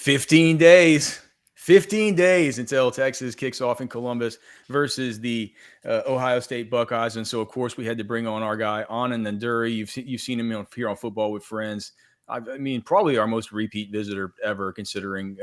15 days. 15 days until Texas kicks off in Columbus versus the Ohio State Buckeyes. And so, of course, we had to bring on our guy, Anand Nanduri. You've seen him here on Football with Friends. I mean, probably our most repeat visitor ever, considering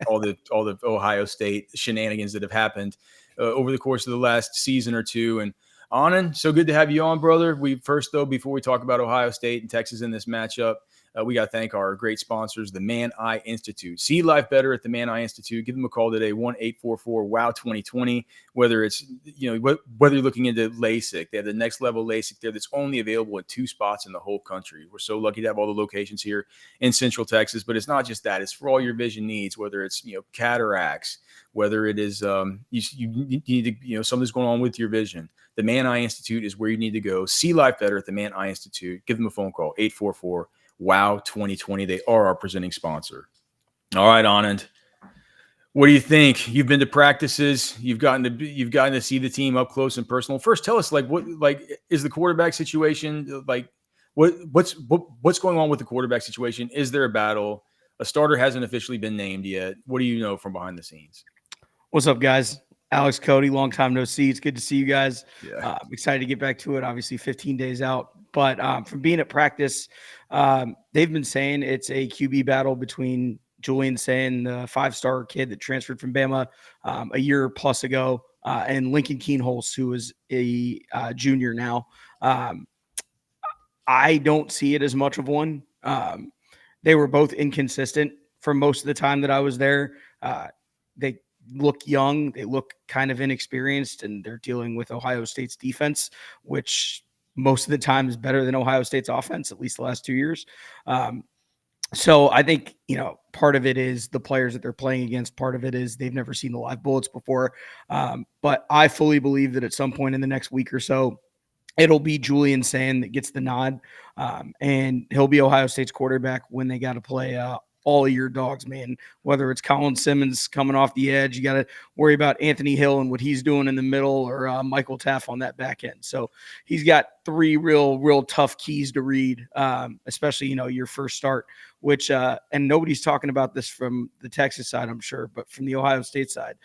all the Ohio State shenanigans that have happened over the course of the last season or two. And Anand, so good to have you on, brother. Before we talk about Ohio State and Texas in this matchup, we got to thank our great sponsors, the Man Eye Institute. See life better at the Man Eye Institute. Give them a call today, 1-844-WOW-2020. Whether whether you're looking into LASIK, they have the next level LASIK there that's only available in 2 spots in the whole country. We're so lucky to have all the locations here in Central Texas, but it's not just that. It's for all your vision needs, whether it's cataracts, whether it is you need to something's going on with your vision. The Man Eye Institute is where you need to go. See life better at the Man Eye Institute. Give them a phone call, 844-WOW 2020. They are our presenting sponsor. All right, Anand. What do you think? You've been to practices. You've gotten to see the team up close and personal. First, tell us what is the quarterback situation? What's going on with the quarterback situation? Is there a battle? A starter hasn't officially been named yet. What do you know from behind the scenes? What's up, guys? Alex, Cody, long time no see. It's good to see you guys. Yeah. I'm excited to get back to it. Obviously, 15 days out. But from being at practice, they've been saying it's a QB battle between Julian Sayin, the 5-star kid that transferred from Bama a year plus ago, and Lincoln Keenholz, who is a junior now. I don't see it as much of one. They were both inconsistent for most of the time that I was there. They look young. They look kind of inexperienced, and they're dealing with Ohio State's defense, which most of the time is better than Ohio State's offense, at least the last 2 years. So I think, part of it is the players that they're playing against. Part of it is they've never seen the live bullets before. But I fully believe that at some point in the next week or so, it'll be Julian Sayin that gets the nod, and he'll be Ohio State's quarterback when they got to play all of your dogs, man. Whether it's Colin Simmons coming off the edge, you got to worry about Anthony Hill and what he's doing in the middle, or Michael Taff on that back end. So he's got 3 real tough keys to read, especially, your first start, which and nobody's talking about this from the Texas side, I'm sure, but from the Ohio State side,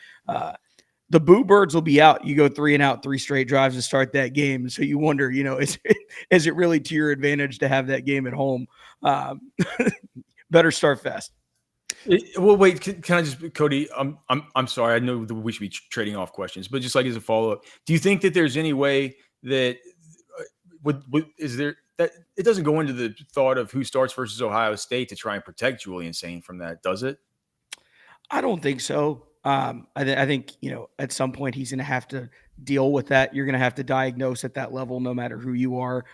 the Boo Birds will be out. You go 3 and out, 3 straight drives to start that game. So you wonder, is it really to your advantage to have that game at home? Better start fast. Well, wait. Can I just, Cody? I'm sorry. I know that we should be trading off questions, but just as a follow up, do you think that there's any way that is there that it doesn't go into the thought of who starts versus Ohio State to try and protect Julian Sayin from that, does it? I don't think so. I think at some point he's going to have to deal with that. You're going to have to diagnose at that level, no matter who you are.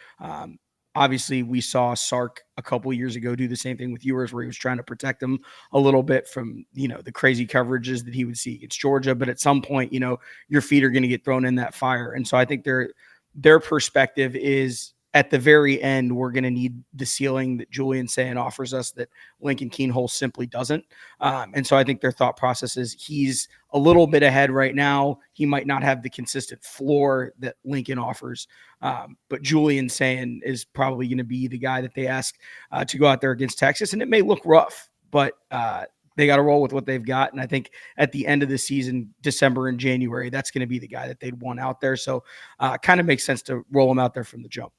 Obviously, we saw Sark a couple years ago do the same thing with Ewers, where he was trying to protect him a little bit from, the crazy coverages that he would see against Georgia. But at some point, your feet are going to get thrown in that fire. And so I think their perspective is, at the very end, we're going to need the ceiling that Julian Sayin offers us that Lincoln Keenholz simply doesn't. And so I think their thought process is he's a little bit ahead right now. He might not have the consistent floor that Lincoln offers. But Julian Sayin is probably going to be the guy that they ask to go out there against Texas. And it may look rough, but they got to roll with what they've got. And I think at the end of the season, December and January, that's going to be the guy that they'd want out there. So kind of makes sense to roll him out there from the jump.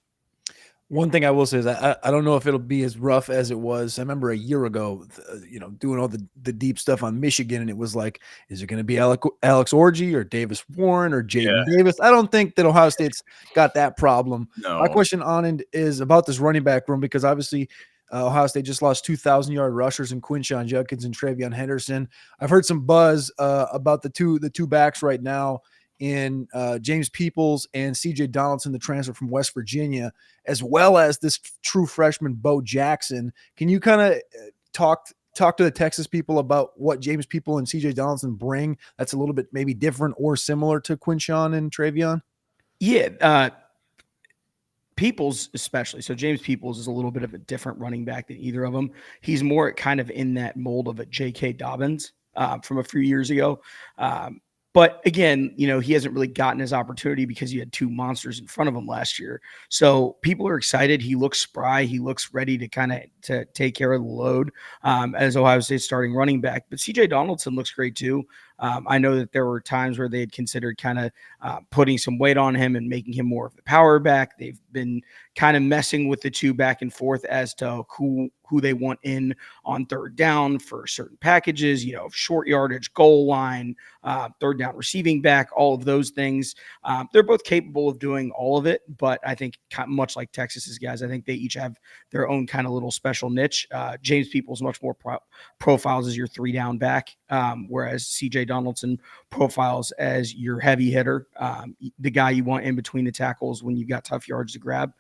One thing I will say is I don't know if it'll be as rough as it was. I remember a year ago, doing all the deep stuff on Michigan, and it was like, is it going to be Alex Orji or Davis Warren or Jaden Davis? I don't think that Ohio State's got that problem. No. My question, Anand, is about this running back room, because obviously Ohio State just lost 2,000-yard rushers in Quinshon Judkins and Travion Henderson. I've heard some buzz about the two backs right now in James Peoples and CJ Donaldson, the transfer from West Virginia, as well as this true freshman, Bo Jackson. Can you kind of talk to the Texas people about what James Peoples and CJ Donaldson bring that's a little bit maybe different or similar to Quinshon and Travion? Yeah, Peoples especially. So James Peoples is a little bit of a different running back than either of them. He's more kind of in that mold of a J.K. Dobbins from a few years ago. But again, he hasn't really gotten his opportunity because he had two monsters in front of him last year. So people are excited. He looks spry. He looks ready to to take care of the load as Ohio State's starting running back. But CJ Donaldson looks great too. I know that there were times where they had considered kind of putting some weight on him and making him more of the power back. They've been kind of messing with the two back and forth as to who they want in on third down for certain packages, short yardage, goal line, third down receiving back, all of those things. They're both capable of doing all of it, but I think much like Texas's guys, I think they each have their own kind of little special niche. James Peoples much more profiles as your 3-down back, whereas CJ Donaldson profiles as your heavy hitter, the guy you want in between the tackles when you've got tough yards to grab.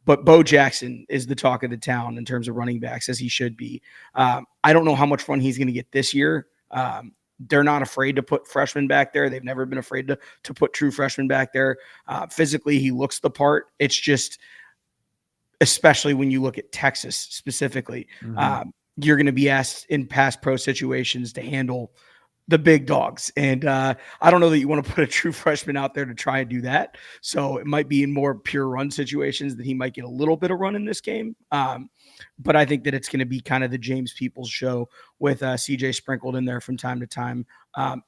But Bo Jackson is the talk of the town in terms of running backs, as he should be. I don't know how much run he's going to get this year. They're not afraid to put freshmen back there. They've never been afraid to put true freshmen back there. Physically, he looks the part. It's just, especially when you look at Texas specifically, you're going to be asked in pass pro situations to handle the big dogs. And I don't know that you want to put a true freshman out there to try and do that. So it might be in more pure run situations that he might get a little bit of run in this game. But I think that it's going to be kind of the James Peoples show with CJ sprinkled in there from time to time.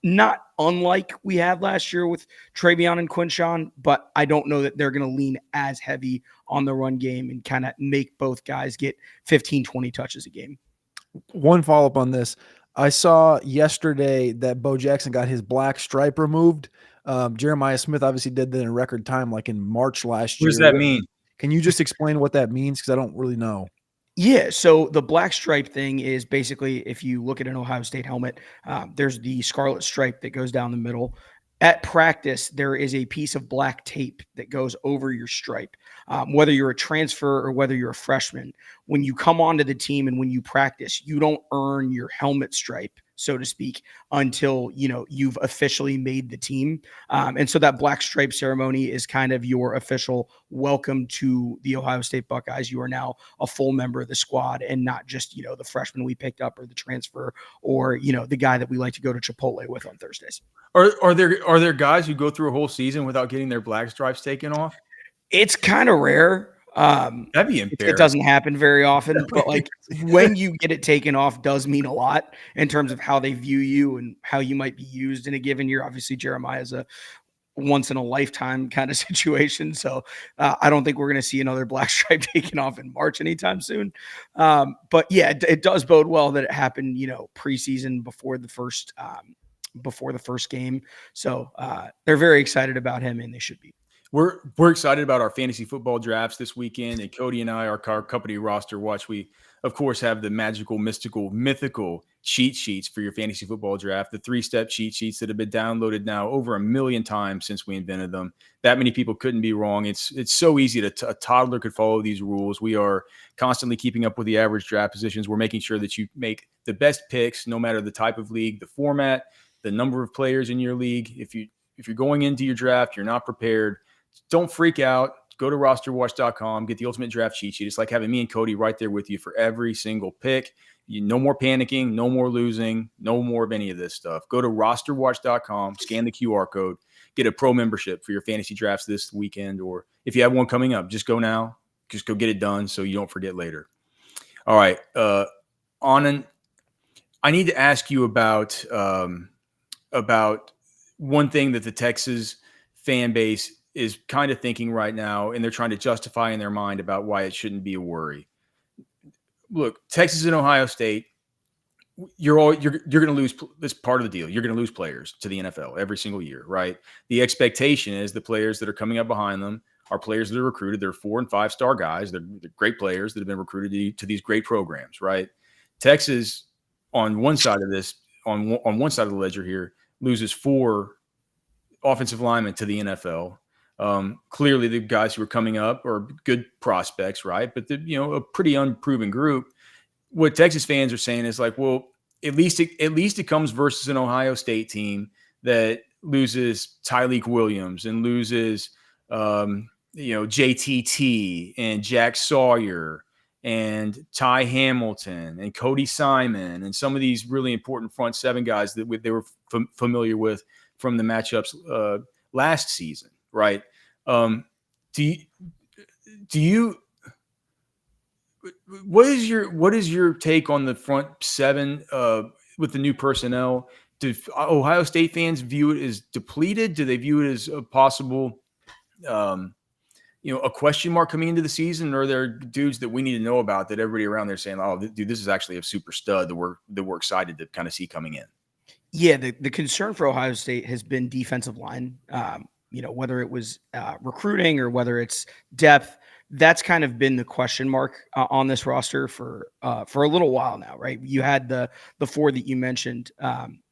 Not unlike we had last year with Travion and Quinshawn, but I don't know that they're going to lean as heavy on the run game and kind of make both guys get 15, 20 touches a game. One follow-up on this. I saw yesterday that Bo Jackson got his black stripe removed. Jeremiah Smith obviously did that in record time, like in March last year. What does that mean? Can you just explain what that means? Because I don't really know. Yeah, so the black stripe thing is basically, if you look at an Ohio State helmet, there's the scarlet stripe that goes down the middle. At practice, there is a piece of black tape that goes over your stripe. Whether you're a transfer or whether you're a freshman, when you come onto the team and when you practice, you don't earn your helmet stripe, so to speak, until you've officially made the team. And so that black stripe ceremony is kind of your official welcome to the Ohio State Buckeyes. You are now a full member of the squad and not just the freshman we picked up or the transfer or the guy that we like to go to Chipotle with on Thursdays. Are there guys who go through a whole season without getting their black stripes taken off? It's kind of rare. That'd be unfair. It doesn't happen very often, but like when you get it taken off does mean a lot in terms of how they view you and how you might be used in a given year. Obviously, Jeremiah is a once in a lifetime kind of situation. So I don't think we're going to see another black stripe taken off in March anytime soon. But yeah, it does bode well that it happened, preseason before the first game. So they're very excited about him, and they should be. We're excited about our fantasy football drafts this weekend, and Cody and I, our company Roster Watch, we of course have the magical, mystical, mythical cheat sheets for your fantasy football draft, the 3-step cheat sheets that have been downloaded now over 1 million times since we invented them. That many people couldn't be wrong. It's so easy a toddler could follow these rules. We are constantly keeping up with the average draft positions. We're making sure that you make the best picks, no matter the type of league, the format, the number of players in your league. If you're going into your draft, you're not prepared, don't freak out. Go to rosterwatch.com, get the ultimate draft cheat sheet. It's like having me and Cody right there with you for every single pick. No more panicking, no more losing, no more of any of this stuff. Go to rosterwatch.com, scan the QR code, get a pro membership for your fantasy drafts this weekend, or if you have one coming up, just go now. Just go get it done so you don't forget later. All right. Anand, I need to ask you about one thing that the Texas fan base is kind of thinking right now, and they're trying to justify in their mind about why it shouldn't be a worry. Look, Texas and Ohio State, you're going to lose. This part of the deal. You're going to lose players to the NFL every single year, right? The expectation is the players that are coming up behind them are players that are recruited. They're 4- and 5-star guys. They're great players that have been recruited to these great programs, right? Texas, on one side of this, on one side of the ledger here, loses 4 offensive linemen to the NFL. Clearly the guys who are coming up are good prospects, right? But a pretty unproven group. What Texas fans are saying is like, well, at least it comes versus an Ohio State team that loses Tyleik Williams and loses JTT and Jack Sawyer and Ty Hamilton and Cody Simon and some of these really important front 7 guys that they were familiar with from the matchups last season, right? Do you what is your take on the front seven with the new personnel? Do Ohio State fans view it as depleted? Do they view it as a possible, a question mark coming into the season? Or are there dudes that we need to know about that everybody around there saying, "Oh, dude, this is actually a super stud that we're excited to kind of see coming in"? Yeah, the concern for Ohio State has been defensive line. Whether it was recruiting or whether it's depth, that's kind of been the question mark on this roster for a little while now, right? You had the four that you mentioned: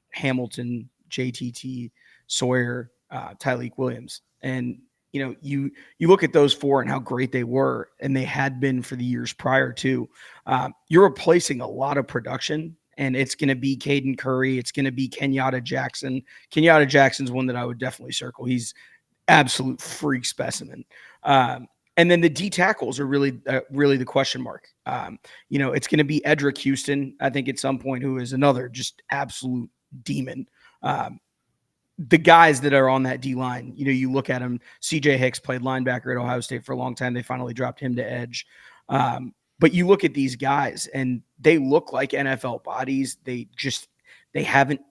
Hamilton, JTT, Sawyer, Tyleik Williams, and you look at those four and how great they were, and they had been for the years prior to. You're replacing a lot of production. And it's going to be Caden Curry. It's going to be Kenyatta Jackson. Kenyatta Jackson's one that I would definitely circle. He's absolute freak specimen. And then the D tackles are really the question mark. It's going to be Edric Houston, I think, at some point, who is another just absolute demon. The guys that are on that D line, you look at him. CJ Hicks played linebacker at Ohio State for a long time. They finally dropped him to edge. But you look at these guys and they look like NFL bodies. They haven't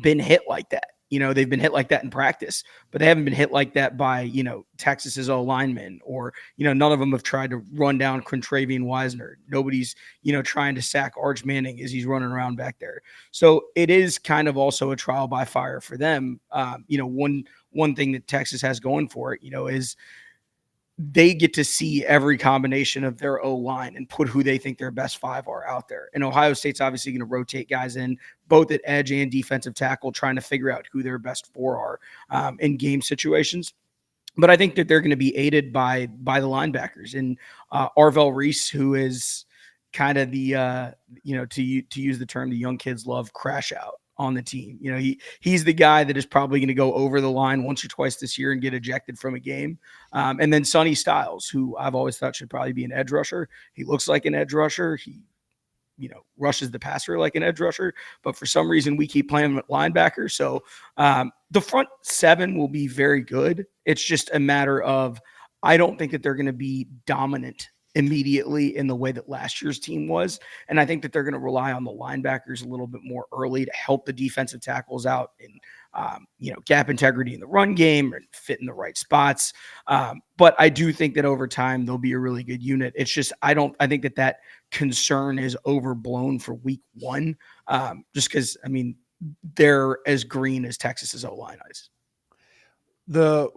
been hit like that. They've been hit like that in practice, but they haven't been hit like that by, Texas's O linemen, or, none of them have tried to run down Quintravian Wisner. Nobody's, trying to sack Arch Manning as he's running around back there. So it is kind of also a trial by fire for them. One thing that Texas has going for it, is they get to see every combination of their O-line and put who they think their best five are out there. And Ohio State's obviously going to rotate guys in both at edge and defensive tackle, trying to figure out who their best four are in game situations. But I think that they're going to be aided by the linebackers, and Arvell Reese, who is kind of the, to use the term the young kids love, crash out on the team. He's the guy that is probably going to go over the line once or twice this year and get ejected from a game. And then Sonny Styles, who I've always thought should probably be an edge rusher. He looks like an edge rusher. He, rushes the passer like an edge rusher, but for some reason we keep playing him at linebacker. So the front seven will be very good. It's just a matter of, I don't think that they're going to be dominant immediately in the way that last year's team was. And I think that they're going to rely on the linebackers a little bit more early to help the defensive tackles out in, gap integrity in the run game and fit in the right spots. But I do think that over time, they'll be a really good unit. It's just, I think that concern is overblown for week one. Just because, they're as green as Texas's O-line is.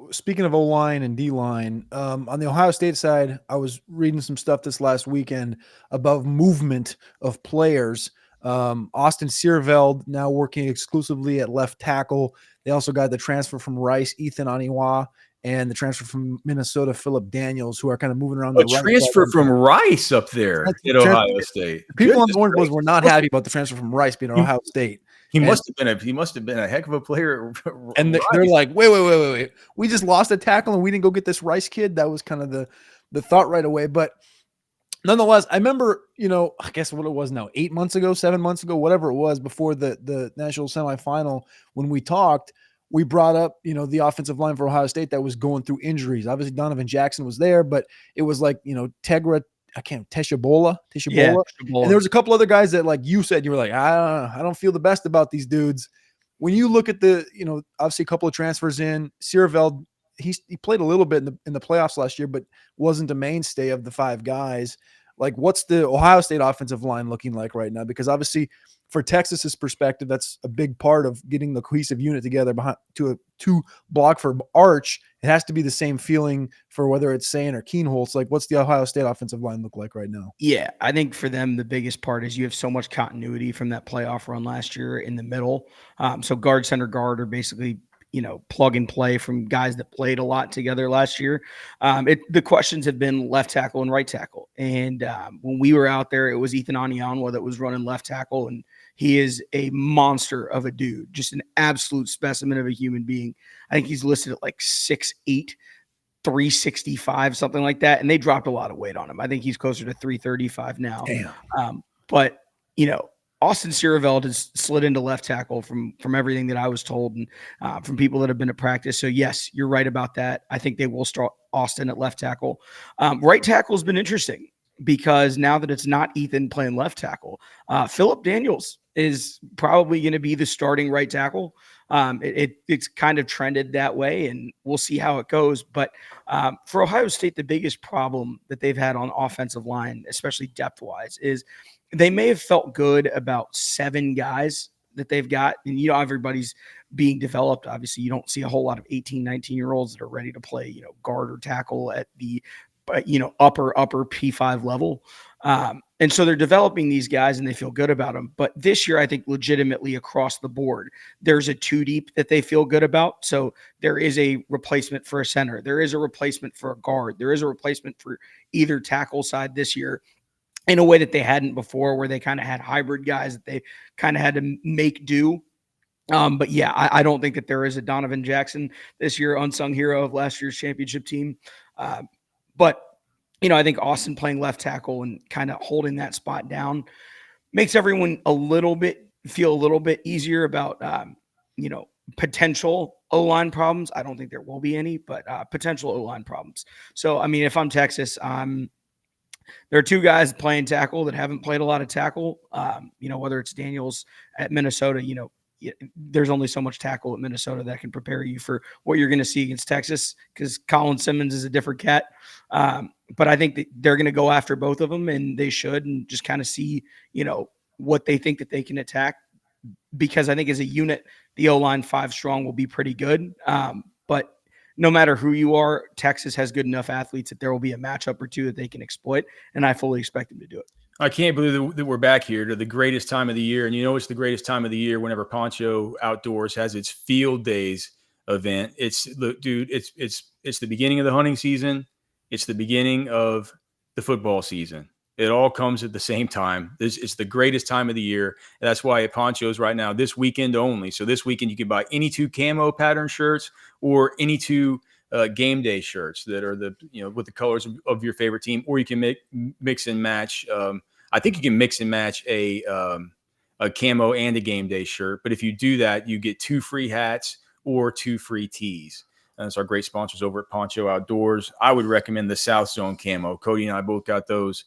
Speaking of O-line and D-line, on the Ohio State side, I was reading some stuff this last weekend about movement of players. Austin Searveld now working exclusively at left tackle. They also got the transfer from Rice, Ethan Aniwa, and the transfer from Minnesota, Philip Daniels, who are kind of moving around the right transfer from Rice up there at Ohio State. People on the Orange Boys were not happy about the transfer from Rice being at Ohio State. He must have been a heck of a player. And they're like, wait. We just lost a tackle and we didn't go get this Rice kid. That was kind of the thought right away. But nonetheless, I remember, I guess what it was now, 8 months ago, 7 months ago, whatever it was, before the national semifinal, when we talked, we brought up, the offensive line for Ohio State that was going through injuries. Obviously, Donovan Jackson was there, but it was like, Teshabola. Yeah, and there was a couple other guys that, like you said, you were like, I don't feel the best about these dudes. When you look at the, obviously a couple of transfers in, Searveld, he played a little bit in the playoffs last year, but wasn't a mainstay of the five guys. Like, what's the Ohio State offensive line looking like right now? Because obviously, for Texas's perspective, that's a big part of getting the cohesive unit together behind to block for Arch. It has to be the same feeling for whether it's Sain or Keenholz. Like, what's the Ohio State offensive line look like right now? Yeah, I think for them, the biggest part is you have so much continuity from that playoff run last year in the middle. So guard, center, guard are basically, plug and play from guys that played a lot together last year. The questions have been left tackle and right tackle. And when we were out there, it was Ethan Anianwa that was running left tackle, and he is a monster of a dude, just an absolute specimen of a human being. I think he's listed at like 6'8", 365, something like that. And they dropped a lot of weight on him. I think he's closer to 335 now. Damn. But, Austin Sierraveld has slid into left tackle from everything that I was told and from people that have been at practice. So yes, you're right about that. I think they will start Austin at left tackle. Right tackle has been interesting because now that it's not Ethan playing left tackle, Phillip Daniels is probably going to be the starting right tackle. It's kind of trended that way, and we'll see how it goes. But for Ohio State, the biggest problem that they've had on offensive line, especially depth-wise, is they may have felt good about 7 guys that they've got. And, everybody's being developed. Obviously, you don't see a whole lot of 18, 19-year-olds that are ready to play, guard or tackle at the, upper P5 level. And so they're developing these guys and they feel good about them. But this year, I think legitimately across the board, there's a 2 deep that they feel good about. So there is a replacement for a center. There is a replacement for a guard. There is a replacement for either tackle side this year in a way that they hadn't before, where they kind of had hybrid guys that they kind of had to make do. But yeah, I don't think that there is a Donovan Jackson this year, unsung hero of last year's championship team. But I think Austin playing left tackle and kind of holding that spot down makes everyone feel a little bit easier about, potential O-line problems. I don't think there will be any, but potential O-line problems. So, if I'm Texas, there are 2 guys playing tackle that haven't played a lot of tackle. Whether it's Daniels at Minnesota, there's only so much tackle at Minnesota that can prepare you for what you're going to see against Texas, because Colin Simmons is a different cat. But I think that they're going to go after both of them, and they should, and just kind of see, what they think that they can attack. Because I think as a unit, the O-line 5 strong will be pretty good. But no matter who you are, Texas has good enough athletes that there will be a matchup or 2 that they can exploit, and I fully expect them to do it. I can't believe that we're back here to the greatest time of the year. And it's the greatest time of the year whenever Poncho Outdoors has its Field Days event. It's the beginning of the hunting season. It's the beginning of the football season. It all comes at the same time. It's the greatest time of the year. And that's why at Poncho's right now, this weekend only. So this weekend you can buy any 2 camo pattern shirts or any 2 game day shirts that are with the colors of your favorite team, or you can mix and match. I think you can mix and match a camo and a game day shirt. But if you do that, you get 2 free hats or 2 free tees. And it's our great sponsors over at Poncho Outdoors. I would recommend the South Zone camo. Cody and I both got those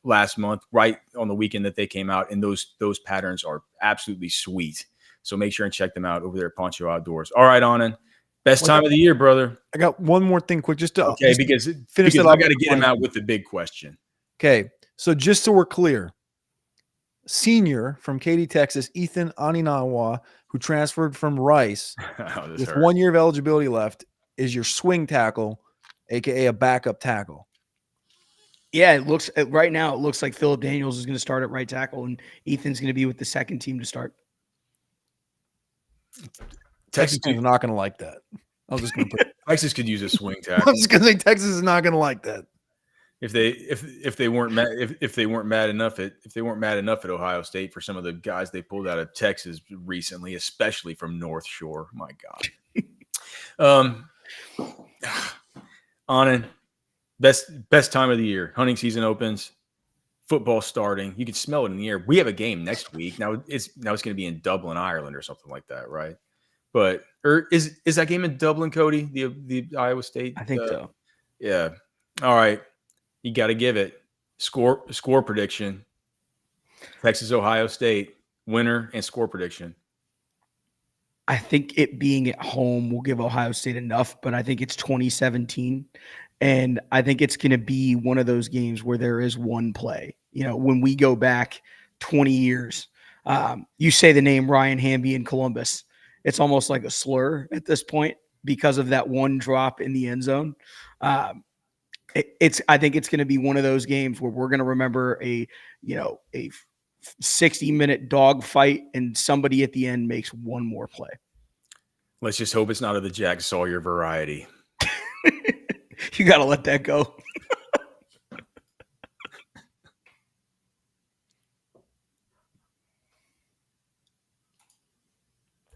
last month, right on the weekend that they came out, and those patterns are absolutely sweet. So make sure and check them out over there at Poncho Outdoors. All right, Anand. Best time of the year, brother. I got one more thing quick, because finish that. I got to get him out with the big question. Okay, so just so we're clear, senior from Katy, Texas, Ethan Aninawa, who transferred from Rice with 1 year of eligibility left, is your swing tackle, aka a backup tackle. Yeah, right now it looks like Phillip Daniels is going to start at right tackle, and Ethan's going to be with the second team to start. Texas is not going to like that. I was just going to put Texas could use a swing tackle. I'm just going to say Texas is not going to like that. If they weren't mad enough at Ohio State for some of the guys they pulled out of Texas recently, especially from North Shore. My God. Anand, best time of the year. Hunting season opens. Football starting. You can smell it in the air. We have a game next week. Now it's going to be in Dublin, Ireland, or something like that, right? But is that game in Dublin, Cody? The Iowa State? I think so. Yeah. All right. You got to give it. Score prediction. Texas, Ohio State, winner and score prediction. I think it being at home will give Ohio State enough, but I think it's 2017. And I think it's going to be one of those games where there is one play. When we go back 20 years, you say the name Ryan Hamby in Columbus. It's almost like a slur at this point because of that one drop in the end zone. I think it's going to be one of those games where we're going to remember a 60-minute dog fight and somebody at the end makes one more play. Let's just hope it's not of the Jack Sawyer variety. You got to let that go.